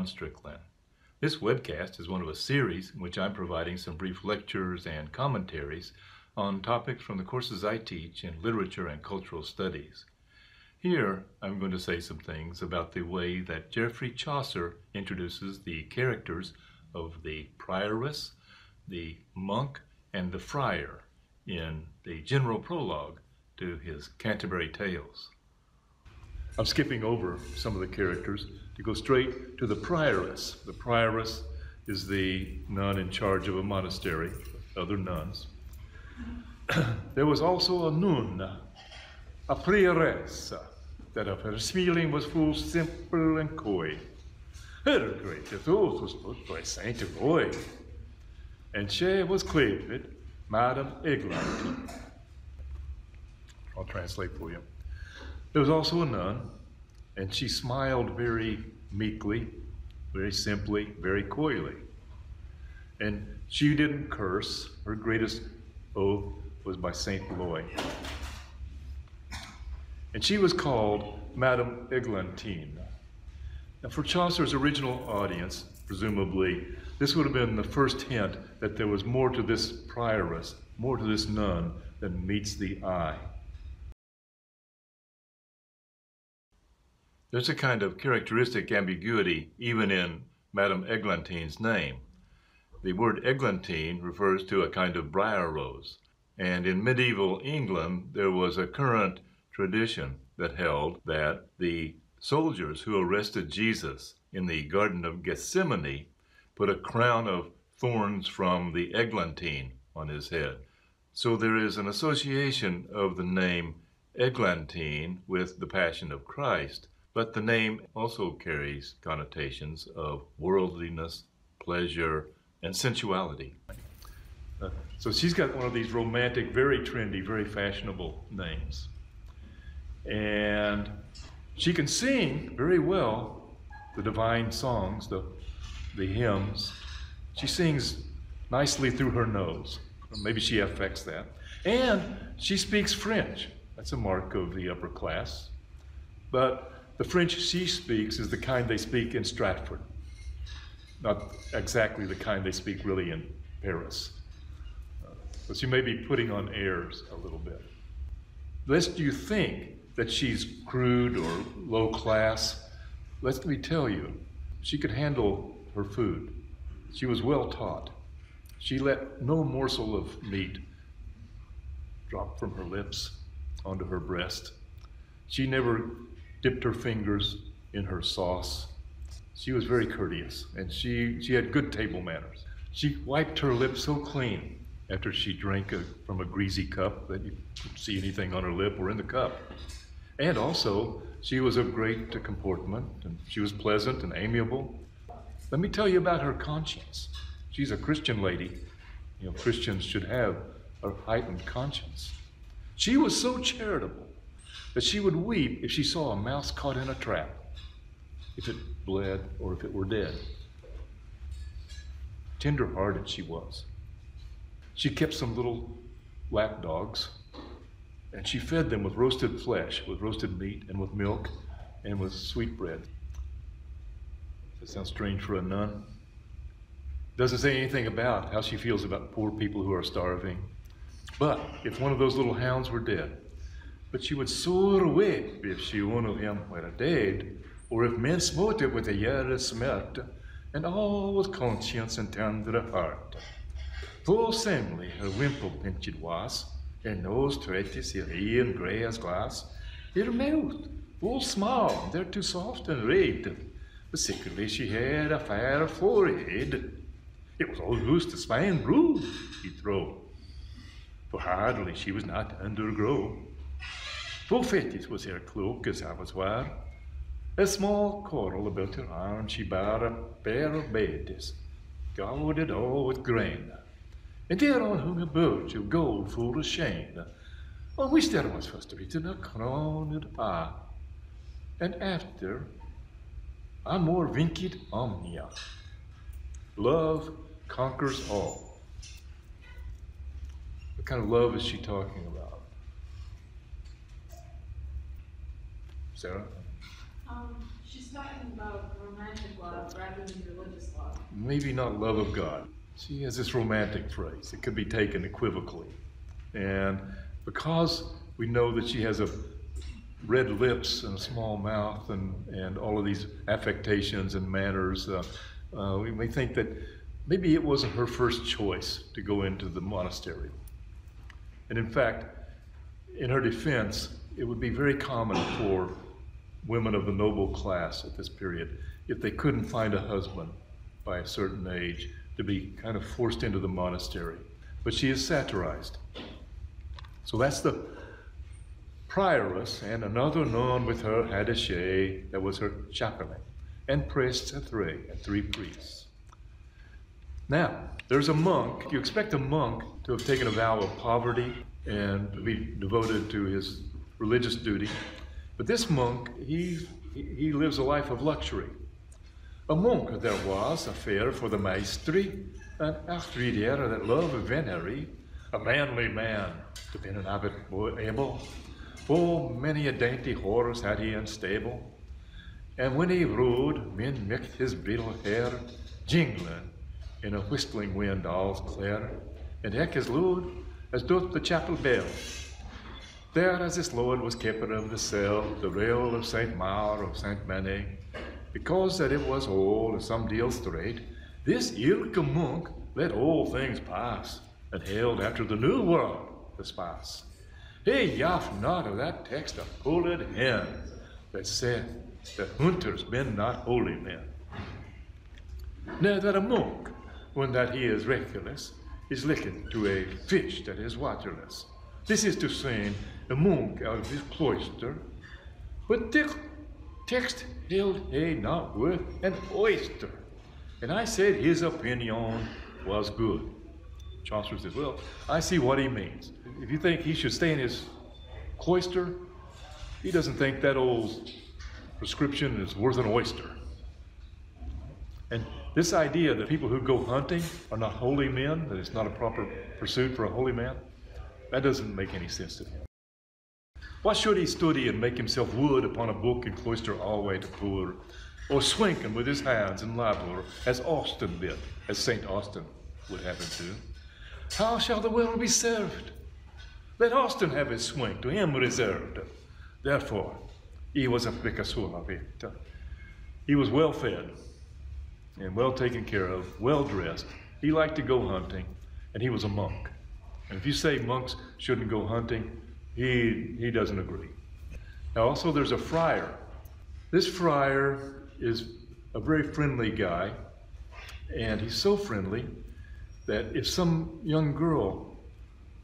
Strickland. This webcast is one of a series in which I'm providing some brief lectures and commentaries on topics from the courses I teach in literature and cultural studies. Here, I'm going to say some things about the way that Geoffrey Chaucer introduces the characters of the Prioress, the monk, and the Friar in the General Prologue to his Canterbury tales. I'm skipping over some of the characters to go straight to the Prioress. The Prioress is the nun in charge of a monastery, other nuns. There was also a nun, a Prioress, that of her smiling was full simple and coy. Her great thought was put by Saint Roy, and she was claimed Madame Eglantine. I'll translate for you. There was also a nun, and she smiled very meekly, very simply, very coyly. And she didn't curse. Her greatest oath was by Saint Loy. And she was called Madame Eglantine. Now for Chaucer's original audience, presumably, this would have been the first hint that there was more to this prioress, more to this nun than meets the eye. There's a kind of characteristic ambiguity even in Madame Eglantine's name. The word Eglantine refers to a kind of briar rose, and in medieval England there was a current tradition that held that the soldiers who arrested Jesus in the Garden of Gethsemane put a crown of thorns from the eglantine on his head. So there is an association of the name Eglantine with the Passion of Christ, but the name also carries connotations of worldliness, pleasure, and sensuality. So she's got one of these romantic, very trendy, very fashionable names. And she can sing very well the divine songs, the hymns. She sings nicely through her nose. Or maybe she affects that. And she speaks French. That's a mark of the upper class. But the French she speaks is the kind they speak in Stratford. Not exactly the kind they speak really in Paris. So she may be putting on airs a little bit. Lest you think that she's crude or low class, let me tell you, she could handle her food. She was well taught. She let no morsel of meat drop from her lips onto her breast. She never dipped her fingers in her sauce. She was very courteous, and she had good table manners. She wiped her lips so clean after she drank from a greasy cup that you couldn't see anything on her lip or in the cup. And also, she was of great comportment, and she was pleasant and amiable. Let me tell you about her conscience. She's a Christian lady. You know, Christians should have a heightened conscience. She was so charitable that she would weep if she saw a mouse caught in a trap, if it bled or if it were dead. Tender-hearted she was. She kept some little lap dogs, and she fed them with roasted flesh, with roasted meat, and with milk, and with sweet bread. Does that sound strange for a nun? Doesn't say anything about how she feels about poor people who are starving. But if one of those little hounds were dead, but she would sore weep if she one of him were dead, or if men smote it with a yare smert, and all with conscience and tender heart. Full seemly her wimple pinched was, her nose treaties her ear and grey as glass, her mouth full small, and thereto soft and red, but secretly she had a fair forehead. It was all loose to spine brood, he throw, for hardly she was not undergrow. Full fitted was her cloak as I was wear, a small coral about her arm she bare a pair of babies, gilded all with grain, and thereon hung a birch of gold full of shine, on which there was first written a crowned eye, and after amor vincit omnia. Love conquers all. What kind of love is she talking about? Sarah? She's talking about romantic love rather than religious love. Maybe not love of God. She has this romantic phrase. It could be taken equivocally. And because we know that she has a red lips and a small mouth and all of these affectations and manners, we may think that maybe it wasn't her first choice to go into the monastery. And in fact, in her defense, it would be very common for women of the noble class at this period, if they couldn't find a husband by a certain age, to be kind of forced into the monastery. But she is satirized. So that's the Prioress, and another nun with her had a she, that was her chaplain, and priests and three priests. Now, there's a monk. You expect a monk to have taken a vow of poverty and to be devoted to his religious duty. But this monk, he lives a life of luxury. A monk there was, a fair for the maestri, an achtridier that love of venery, a manly man, to be an abbot able. Oh, many a dainty horse had he in stable. And when he rode, men mixed his bridle hair, jingling in a whistling wind all's clear, and heck his load as doth the chapel bell. There as this lord was keeper of the cell, the rail of Saint Maur of Saint Manet, because that it was old and some deal straight, this ilke monk let all things pass, and held after the new world the space. He yaft not of that text of pulled hen that saith that hunters been not holy men. Now that a monk, when that he is reckless, is likened to a fish that is waterless. This is to say, a monk out of his cloister, but text held he not worth an oyster. And I said his opinion was good. Chaucer says, well, I see what he means. If you think he should stay in his cloister, he doesn't think that old prescription is worth an oyster. And this idea that people who go hunting are not holy men, that it's not a proper pursuit for a holy man, that doesn't make any sense to him. Why should he study and make himself wood upon a book and cloister alway to poor, or swinken with his hands in labor, as Austin did, as St. Austin would have him do? How shall the world be served? Let Austin have his swing, to him reserved. Therefore, he was a fricassura vita. He was well fed and well taken care of, well dressed. He liked to go hunting, and he was a monk. And if you say monks shouldn't go hunting, he doesn't agree. Now also there's a friar. This friar is a very friendly guy, and he's so friendly that if some young girl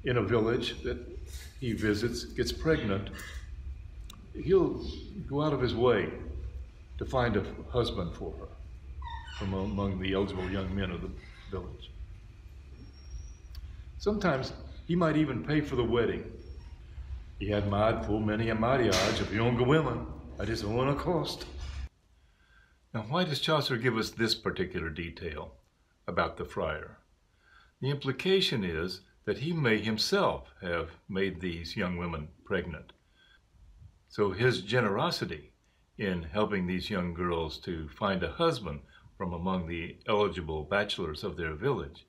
in a village that he visits gets pregnant, he'll go out of his way to find a husband for her from among the eligible young men of the village. Sometimes he might even pay for the wedding. He had made full many a marriage of younger women at his own cost. Now, why does Chaucer give us this particular detail about the friar? The implication is that he may himself have made these young women pregnant. So his generosity in helping these young girls to find a husband from among the eligible bachelors of their village,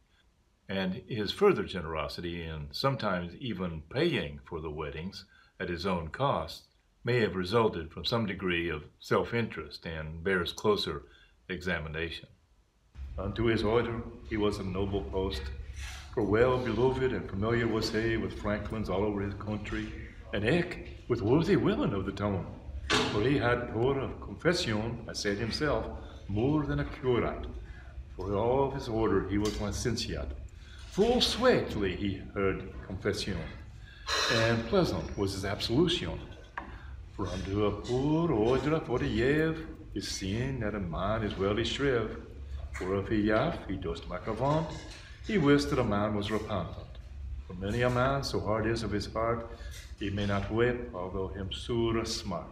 and his further generosity in sometimes even paying for the weddings at his own cost, may have resulted from some degree of self-interest and bears closer examination. Unto his order he was a noble post, for well beloved and familiar was he with franklins all over his country, and eke with worthy women of the town, for he had power of confession, as said himself, more than a curate. For all of his order he was licentiate. Full sweetly he heard confession, and pleasant was his absolution. For unto a poor order for the yev is seen that a man is well shriv. For if he yaff, he dost make a vaunt, he wist that a man was repentant. For many a man, so hard is of his heart, he may not weep, although him sore smart.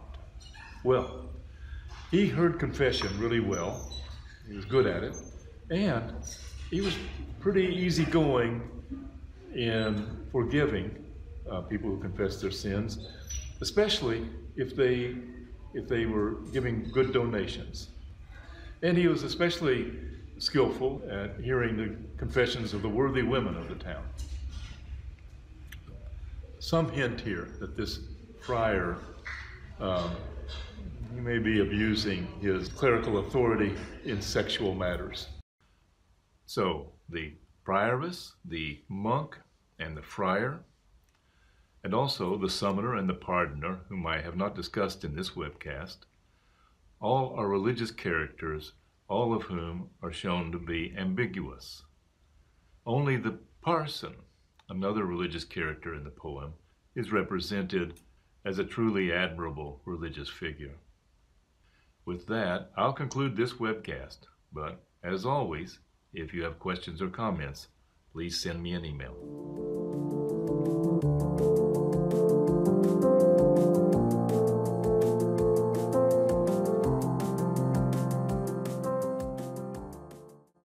Well, he heard confession really well. He was good at it, and he was pretty easygoing in forgiving people who confess their sins, especially if they if they were giving good donations. And he was especially skillful at hearing the confessions of the worthy women of the town. Some hint here that this friar, he may be abusing his clerical authority in sexual matters. So, the prioress, the monk, and the friar, and also the summoner and the pardoner, whom I have not discussed in this webcast, all are religious characters, all of whom are shown to be ambiguous. Only the parson, another religious character in the poem, is represented as a truly admirable religious figure. With that, I'll conclude this webcast, but as always, if you have questions or comments, please send me an email.